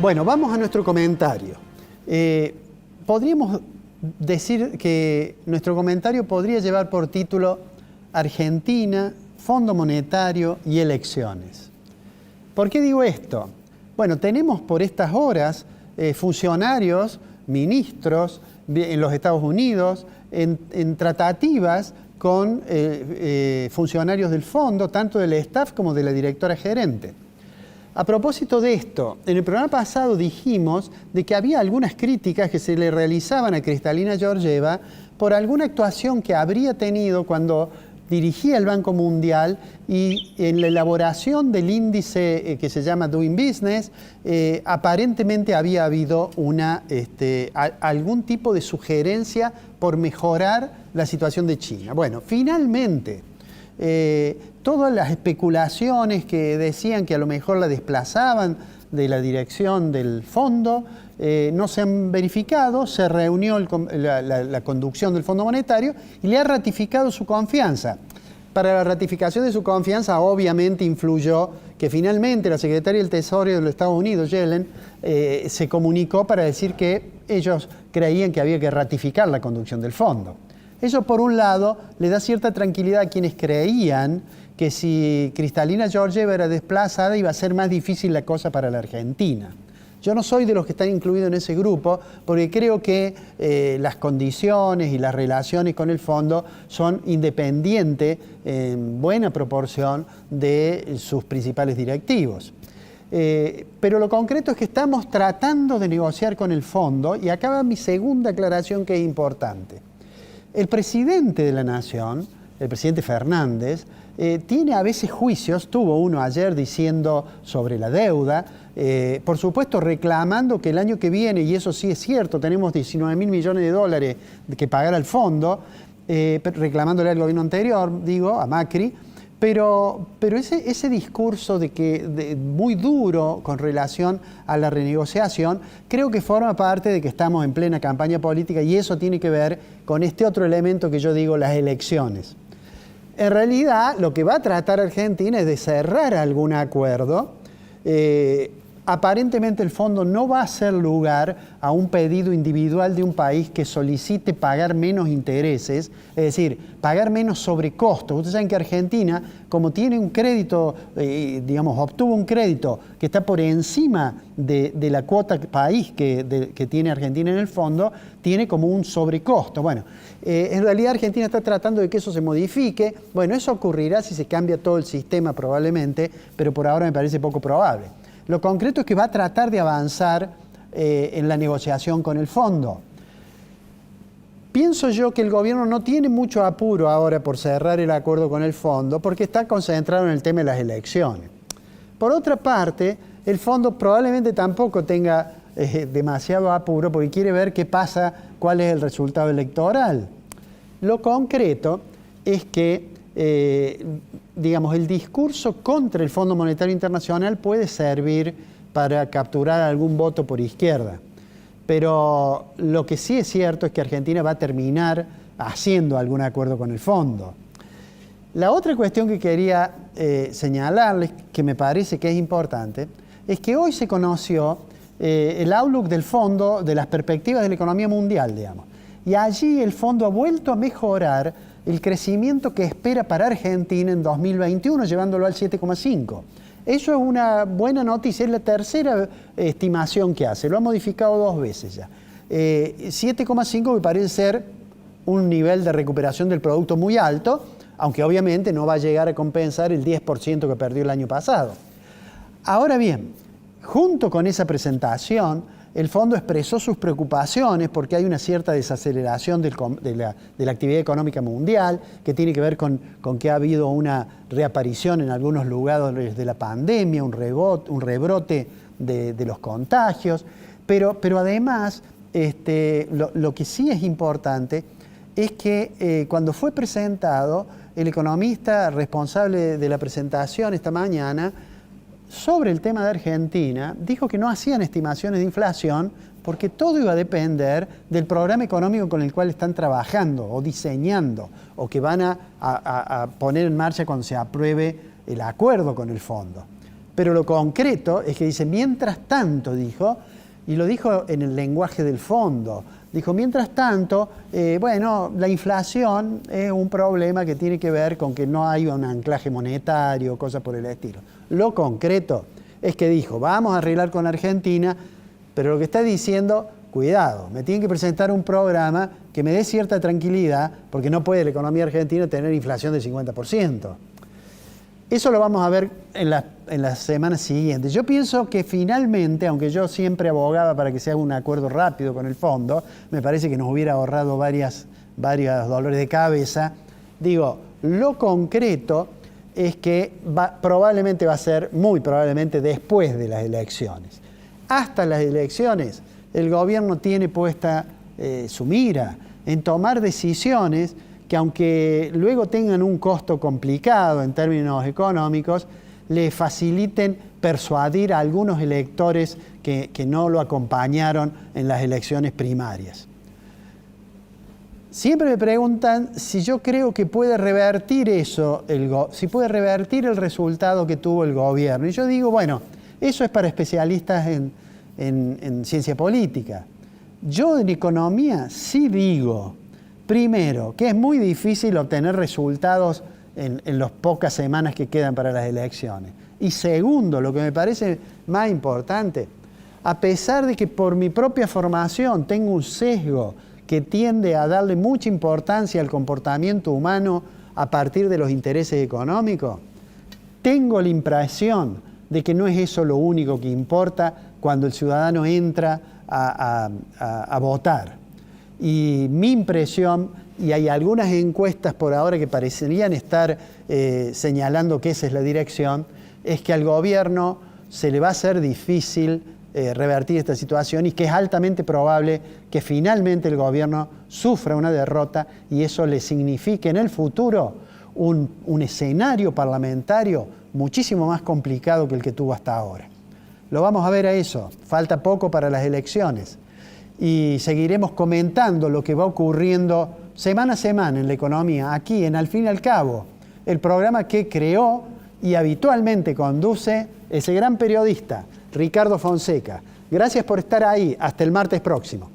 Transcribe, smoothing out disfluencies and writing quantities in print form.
Bueno, vamos a nuestro comentario. Podríamos decir que nuestro comentario podría llevar por título Argentina, Fondo Monetario y elecciones. ¿Por qué digo esto? Bueno, tenemos por estas horas funcionarios, ministros en los Estados Unidos, en tratativas con funcionarios del fondo, tanto del staff como de la directora gerente. A propósito de esto, en el programa pasado dijimos de que había algunas críticas que se le realizaban a Kristalina Georgieva por alguna actuación que habría tenido cuando dirigía el Banco Mundial y en la elaboración del índice que se llama Doing Business, aparentemente había habido algún tipo de sugerencia por mejorar la situación de China. Bueno, finalmente, todas las especulaciones que decían que a lo mejor la desplazaban de la dirección del fondo no se han verificado. Se reunió la conducción del Fondo Monetario y le ha ratificado su confianza. Para la ratificación de su confianza obviamente influyó que finalmente la secretaria del Tesoro de los Estados Unidos, Yellen, se comunicó para decir que ellos creían que había que ratificar la conducción del fondo. Eso, por un lado, le da cierta tranquilidad a quienes creían que si Kristalina Georgieva era desplazada iba a ser más difícil la cosa para la Argentina. Yo no soy de los que están incluidos en ese grupo porque creo que las condiciones y las relaciones con el fondo son independientes en buena proporción de sus principales directivos. Pero lo concreto es que estamos tratando de negociar con el fondo y acá va mi segunda aclaración que es importante. El presidente de la Nación, el presidente Fernández, tiene a veces juicios, tuvo uno ayer diciendo sobre la deuda, por supuesto reclamando que el año que viene, y eso sí es cierto, tenemos 19.000 millones de dólares que pagar al fondo, reclamándole al gobierno anterior, digo, a Macri, pero ese discurso muy duro con relación a la renegociación, creo que forma parte de que estamos en plena campaña política y eso tiene que ver con este otro elemento que yo digo, las elecciones. En realidad, lo que va a tratar Argentina es de cerrar algún acuerdo. Aparentemente el fondo no va a hacer lugar a un pedido individual de un país que solicite pagar menos intereses, es decir, pagar menos sobrecostos. Ustedes saben que Argentina, como tiene un crédito, obtuvo un crédito que está por encima de la cuota país que tiene Argentina en el fondo, tiene como un sobrecosto. Bueno, en realidad Argentina está tratando de que eso se modifique. Bueno, eso ocurrirá si se cambia todo el sistema probablemente, pero por ahora me parece poco probable. Lo concreto es que va a tratar de avanzar en la negociación con el fondo. Pienso yo que el gobierno no tiene mucho apuro ahora por cerrar el acuerdo con el fondo porque está concentrado en el tema de las elecciones. Por otra parte, el fondo probablemente tampoco tenga demasiado apuro porque quiere ver qué pasa, cuál es el resultado electoral. Lo concreto es que el discurso contra el Fondo Monetario Internacional puede servir para capturar algún voto por izquierda. Pero lo que sí es cierto es que Argentina va a terminar haciendo algún acuerdo con el fondo. La otra cuestión que quería señalarles, que me parece que es importante, es que hoy se conoció el outlook del fondo de las perspectivas de la economía mundial, digamos. Y allí el fondo ha vuelto a mejorar el crecimiento que espera para Argentina en 2021, llevándolo al 7,5. Eso es una buena noticia, es la tercera estimación que hace, lo ha modificado 2 veces ya. 7,5 me parece ser un nivel de recuperación del producto muy alto, aunque obviamente no va a llegar a compensar el 10% que perdió el año pasado. Ahora bien, junto con esa presentación, el fondo expresó sus preocupaciones porque hay una cierta desaceleración de la actividad económica mundial, que tiene que ver con que ha habido una reaparición en algunos lugares de la pandemia, un rebrote de los contagios, pero además lo que sí es importante es que cuando fue presentado, el economista responsable de la presentación esta mañana, sobre el tema de Argentina, dijo que no hacían estimaciones de inflación porque todo iba a depender del programa económico con el cual están trabajando o diseñando o que van a poner en marcha cuando se apruebe el acuerdo con el fondo. Pero lo concreto es que dice, mientras tanto, dijo, y lo dijo en el lenguaje del fondo, dijo, mientras tanto, bueno, la inflación es un problema que tiene que ver con que no hay un anclaje monetario, cosas por el estilo. Lo concreto es que dijo, vamos a arreglar con Argentina, pero lo que está diciendo, cuidado, me tienen que presentar un programa que me dé cierta tranquilidad, porque no puede la economía argentina tener inflación del 50%. Eso lo vamos a ver en las semanas siguientes. Yo pienso que finalmente, aunque yo siempre abogaba para que se haga un acuerdo rápido con el fondo, me parece que nos hubiera ahorrado varios dolores de cabeza, digo, lo concreto es que probablemente va a ser, muy probablemente, después de las elecciones. Hasta las elecciones, el gobierno tiene puesta su mira en tomar decisiones que, aunque luego tengan un costo complicado en términos económicos, le faciliten persuadir a algunos electores que no lo acompañaron en las elecciones primarias. Siempre me preguntan si yo creo que puede revertir eso, si puede revertir el resultado que tuvo el gobierno. Y yo digo, bueno, eso es para especialistas en ciencia política. Yo en economía sí digo, primero, que es muy difícil obtener resultados en las pocas semanas que quedan para las elecciones. Y segundo, lo que me parece más importante, a pesar de que por mi propia formación tengo un sesgo que tiende a darle mucha importancia al comportamiento humano a partir de los intereses económicos, tengo la impresión de que no es eso lo único que importa cuando el ciudadano entra a votar. Y mi impresión, y hay algunas encuestas por ahora que parecerían estar señalando que esa es la dirección, es que al gobierno se le va a hacer difícil revertir esta situación y que es altamente probable que finalmente el gobierno sufra una derrota y eso le signifique en el futuro un escenario parlamentario muchísimo más complicado que el que tuvo hasta ahora. Lo vamos a ver a eso, falta poco para las elecciones y seguiremos comentando lo que va ocurriendo semana a semana en la economía, aquí en Al fin y al cabo, el programa que creó y habitualmente conduce ese gran periodista, Ricardo Fonseca. Gracias por estar ahí. Hasta el martes próximo.